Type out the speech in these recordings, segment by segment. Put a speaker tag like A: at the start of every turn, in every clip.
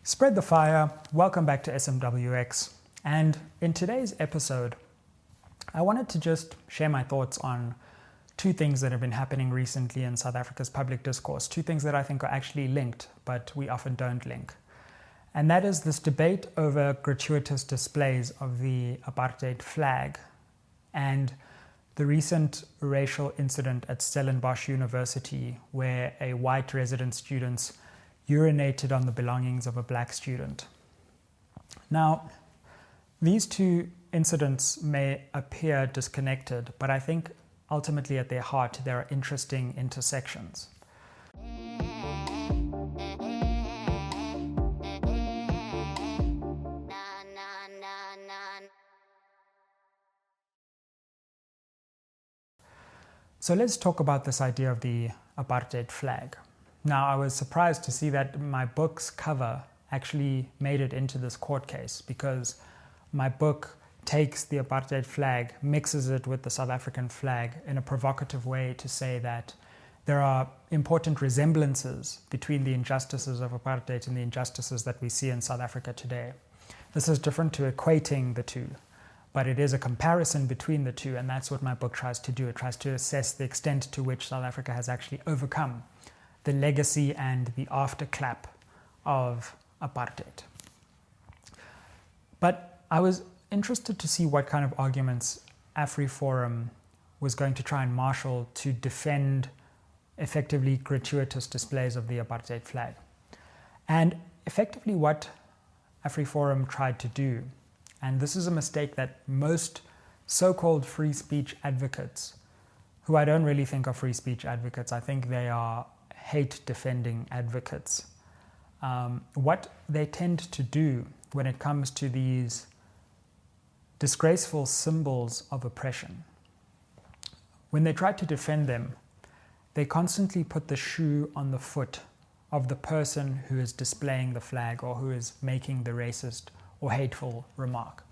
A: Spread the fire, welcome back to SMWX, and in today's episode I wanted to just share my thoughts on two things that have been happening recently in South Africa's public discourse, two things that I think are actually linked but we often don't link. And that is this debate over gratuitous displays of the apartheid flag and the recent racial incident at Stellenbosch University where a white resident student urinated on the belongings of a black student. Now, these two incidents may appear disconnected, but I think ultimately at their heart there are interesting intersections. So let's talk about this idea of the apartheid flag. Now, I was surprised to see that my book's cover actually made it into this court case because my book takes the apartheid flag, mixes it with the South African flag in a provocative way to say that there are important resemblances between the injustices of apartheid and the injustices that we see in South Africa today. This is different to equating the two, but it is a comparison between the two, and that's what my book tries to do. It tries to assess the extent to which South Africa has actually overcome the legacy and the afterclap of apartheid. But I was interested to see what kind of arguments AfriForum was going to try and marshal to defend effectively gratuitous displays of the apartheid flag. And effectively what AfriForum tried to do, and this is a mistake that most so-called free speech advocates, who I don't really think are free speech advocates, I think they are hate-defending advocates. What they tend to do when it comes to these disgraceful symbols of oppression, when they try to defend them, they constantly put the shoe on the foot of the person who is displaying the flag or who is making the racist or hateful remark.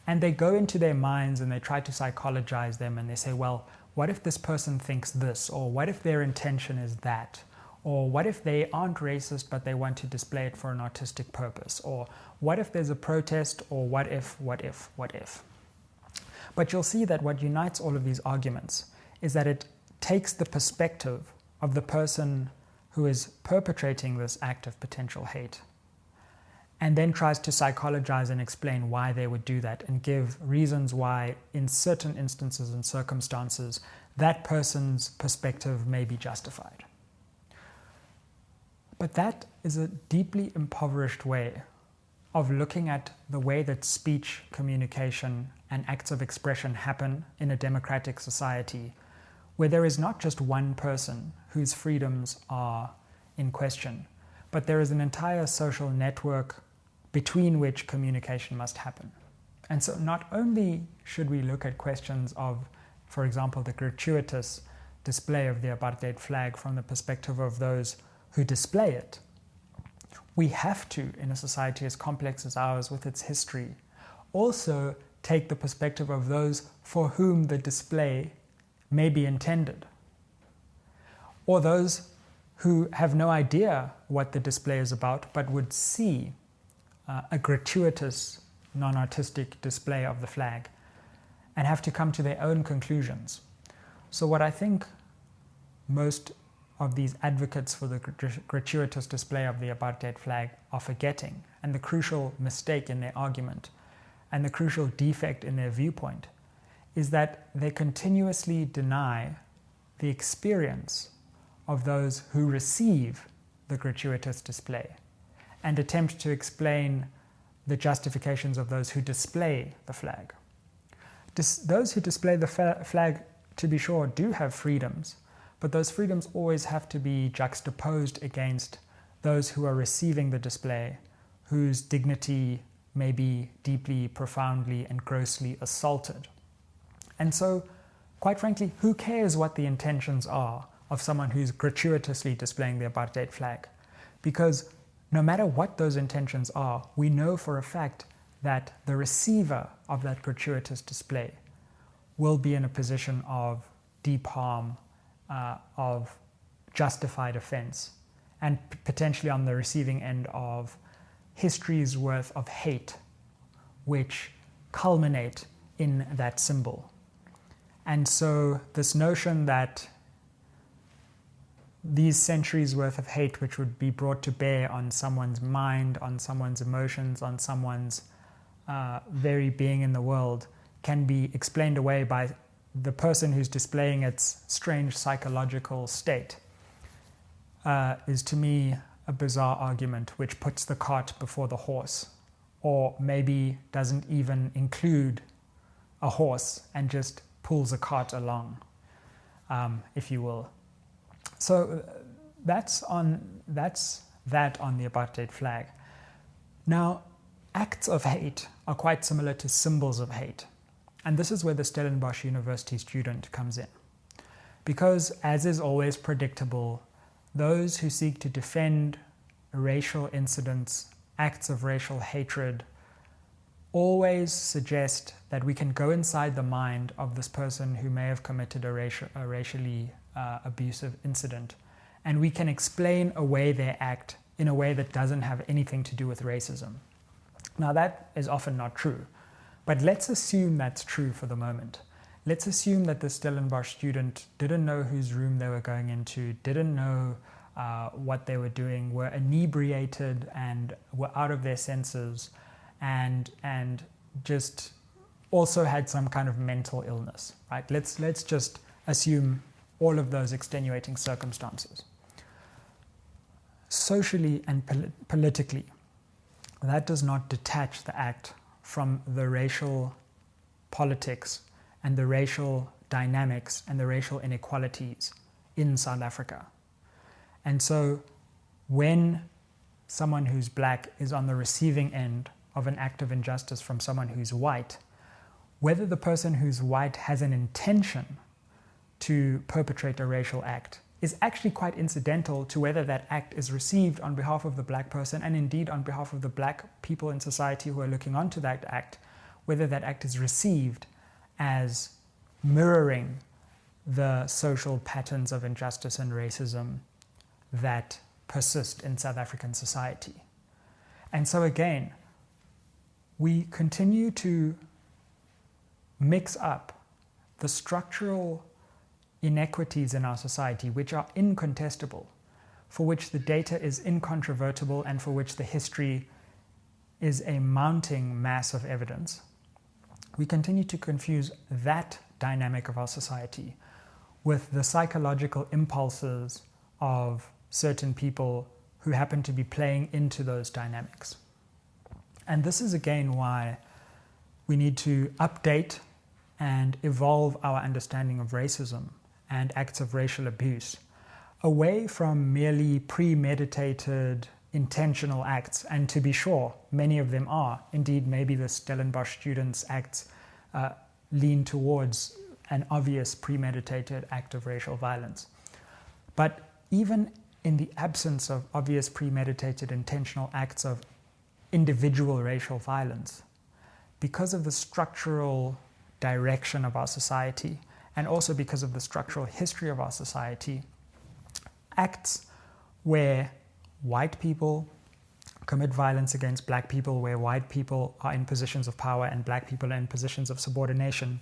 A: And they go into their minds and they try to psychologize them and they say, well, what if this person thinks this? Or what if their intention is that? Or what if they aren't racist but they want to display it for an artistic purpose? Or what if there's a protest? Or what if? But you'll see that what unites all of these arguments is that it takes the perspective of the person who is perpetrating this act of potential hate and then tries to psychologize and explain why they would do that and give reasons why in certain instances and circumstances that person's perspective may be justified. But that is a deeply impoverished way of looking at the way that speech, communication, and acts of expression happen in a democratic society where there is not just one person whose freedoms are in question, but there is an entire social network between which communication must happen. And so not only should we look at questions of, for example, the gratuitous display of the apartheid flag from the perspective of those who display it, we have to, in a society as complex as ours with its history, also take the perspective of those for whom the display may be intended, or those who have no idea what the display is about but would see a gratuitous, non-artistic display of the flag and have to come to their own conclusions. So what I think most of these advocates for the gratuitous display of the apartheid flag are forgetting, and the crucial mistake in their argument and the crucial defect in their viewpoint, is that they continuously deny the experience of those who receive the gratuitous display and attempt to explain the justifications of those who display the flag. Those who display the flag, to be sure, do have freedoms, but those freedoms always have to be juxtaposed against those who are receiving the display, whose dignity may be deeply, profoundly, and grossly assaulted. And so, quite frankly, who cares what the intentions are of someone who's gratuitously displaying the apartheid flag? Because no matter what those intentions are, we know for a fact that the receiver of that gratuitous display will be in a position of deep harm, of justified offense, and potentially on the receiving end of histories worth of hate which culminate in that symbol. And so this notion that these centuries worth of hate which would be brought to bear on someone's mind, on someone's emotions, on someone's very being in the world can be explained away by the person who's displaying its strange psychological state is to me a bizarre argument which puts the cart before the horse, or maybe doesn't even include a horse and just pulls a cart along, if you will. So that's that on the apartheid flag. Now, acts of hate are quite similar to symbols of hate. And this is where the Stellenbosch University student comes in. Because, as is always predictable, those who seek to defend racial incidents, acts of racial hatred, always suggest that we can go inside the mind of this person who may have committed a racially abusive incident, and we can explain away their act in a way that doesn't have anything to do with racism. Now, that is often not true, but let's assume that's true for the moment. Let's assume that the Stellenbosch student didn't know whose room they were going into, didn't know what they were doing, were inebriated and were out of their senses, and just also had some kind of mental illness, right? Let's just assume all of those extenuating circumstances. Socially and politically, that does not detach the act from the racial politics and the racial dynamics and the racial inequalities in South Africa. And so when someone who's black is on the receiving end of an act of injustice from someone who's white, whether the person who's white has an intention to perpetrate a racial act is actually quite incidental to whether that act is received on behalf of the black person, and indeed on behalf of the black people in society who are looking onto that act, whether that act is received as mirroring the social patterns of injustice and racism that persist in South African society. And so again, we continue to mix up the structural inequities in our society, which are incontestable, for which the data is incontrovertible, and for which the history is a mounting mass of evidence. We continue to confuse that dynamic of our society with the psychological impulses of certain people who happen to be playing into those dynamics. And this is again why we need to update and evolve our understanding of racism and acts of racial abuse away from merely premeditated, intentional acts. And to be sure, many of them are. Indeed, maybe the Stellenbosch students' acts lean towards an obvious premeditated act of racial violence. But even in the absence of obvious premeditated intentional acts of individual racial violence, because of the structural direction of our society, and also because of the structural history of our society, acts where white people commit violence against black people, where white people are in positions of power and black people are in positions of subordination,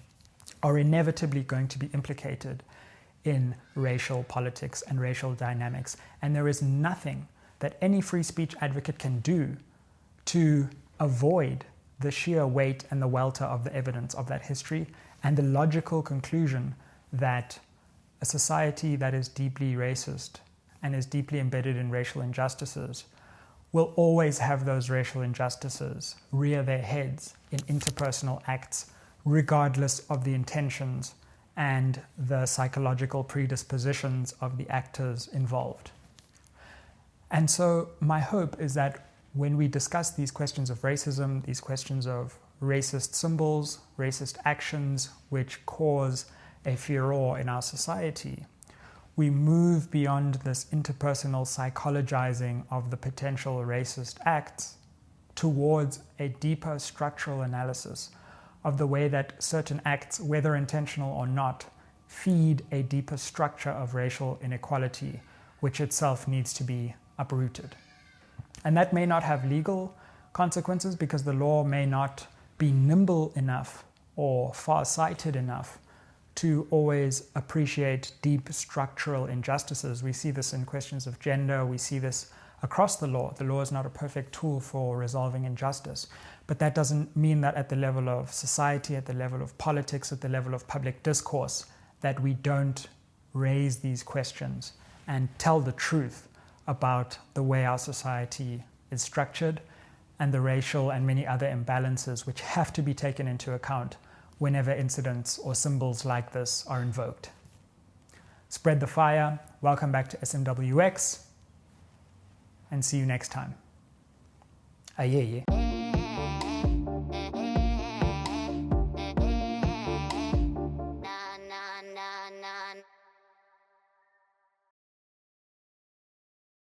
A: are inevitably going to be implicated in racial politics and racial dynamics. And there is nothing that any free speech advocate can do to avoid the sheer weight and the welter of the evidence of that history, and the logical conclusion that a society that is deeply racist and is deeply embedded in racial injustices will always have those racial injustices rear their heads in interpersonal acts, regardless of the intentions and the psychological predispositions of the actors involved. And so my hope is that when we discuss these questions of racism, these questions of racist symbols, racist actions which cause a furor in our society, we move beyond this interpersonal psychologizing of the potential racist acts towards a deeper structural analysis of the way that certain acts, whether intentional or not, feed a deeper structure of racial inequality, which itself needs to be uprooted. And that may not have legal consequences because the law may not be nimble enough or far-sighted enough to always appreciate deep structural injustices. We see this in questions of gender, we see this across the law. The law is not a perfect tool for resolving injustice, but that doesn't mean that at the level of society, at the level of politics, at the level of public discourse, that we don't raise these questions and tell the truth about the way our society is structured and the racial and many other imbalances which have to be taken into account whenever incidents or symbols like this are invoked. Spread the fire. Welcome back to SMWX, and see you next time. Aye.